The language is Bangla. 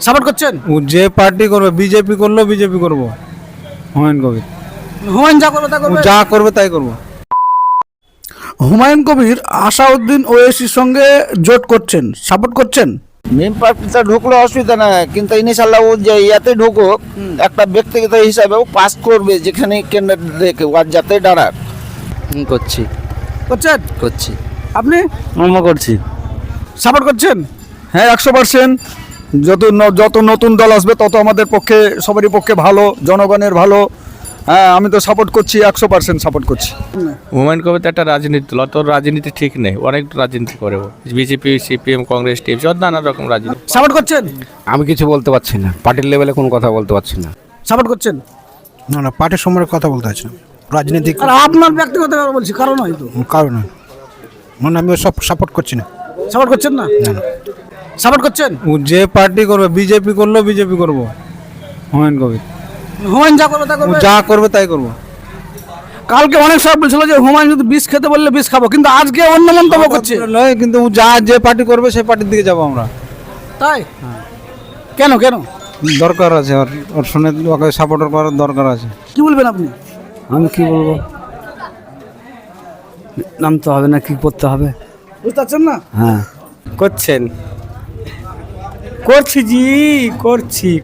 সাপোর্ট করছেন? ও যে পার্টি করবে, বিজেপি করলো বিজেপি করব। হুমায়ুন কবির হুমায়ুন যা করবে তা ও করবে? যা করবে তাই করব। হুমায়ুন কবির আসাউদ্দিন ওয়েসির সঙ্গে জোট করছেন, সাপোর্ট করছেন? মেন পার্টিটা ঢুকলে অসুবিধা নাই, কিন্তু ইনশাল্লাহ ও যে ইয়াতে ঢুকুক একটা ব্যক্তিগত হিসাবে ও পাস করবে, যেখানে ক্যান্ডিডেট রেখে ওর যাতে দাঁড়াক। করছি করছেন? করছি আপনি আমরা করছি। সাপোর্ট করছেন? হ্যাঁ 100%। যত নতুন দল আসবে তত আমাদের পক্ষে, সবারই পক্ষে ভালো, জনগণের ভালো। হ্যাঁ আমি তো সাপোর্ট করছি, 100% সাপোর্ট করছি। হুমায়ুন কবির তো একটা রাজনীতি দল, তোর রাজনীতি ঠিক নেই, অনেক রাজনীতি করে ও, বিজেপি সিপিএম কংগ্রেস টিএমসি সব নানা রকম রাজনীতি। সাপোর্ট করছেন? আমি কিছু বলতে পারছি না, পার্টির লেভেলে কোনো কথা বলতে পারছি না। সাপোর্ট করছেন? না না, পার্টির সম্পর্কে কথা বলতে পারছি না, রাজনীতিক আর আপনার ব্যক্তিগত ব্যাপার বলছি, কারণ হয়তো কারণ মানে আমি সব সাপোর্ট করছি না। সাপোর্ট করছেন না? সাপোর্ট করছেন? ও যে পার্টি করবে, বিজেপি করলো বিজেপি করব। হুমায়ুন কবির হুমায়ুন যা করবে তা ও করবে? যা করবে তাই করব। কালকে অনেক সব বলছিল যে হুমায়ুন যদি বিষ খেতে বললে বিষ খাবো, কিন্তু আজকে অন্য মন্তব্য করছে। নয়, কিন্তু ও যা যে পার্টি করবে সেই পার্টির দিকে যাবো আমরা। তাই কেন কেন দরকার আছে, ওর শুনে ওকে সাপোর্ট করার দরকার আছে। কি বলবেন আপনি? আমি কি বলবো, নামতে হবে না, কি করতে হবে? বুঝতে পারছেন না? হ্যাঁ করছেন? করছি জি, করছি।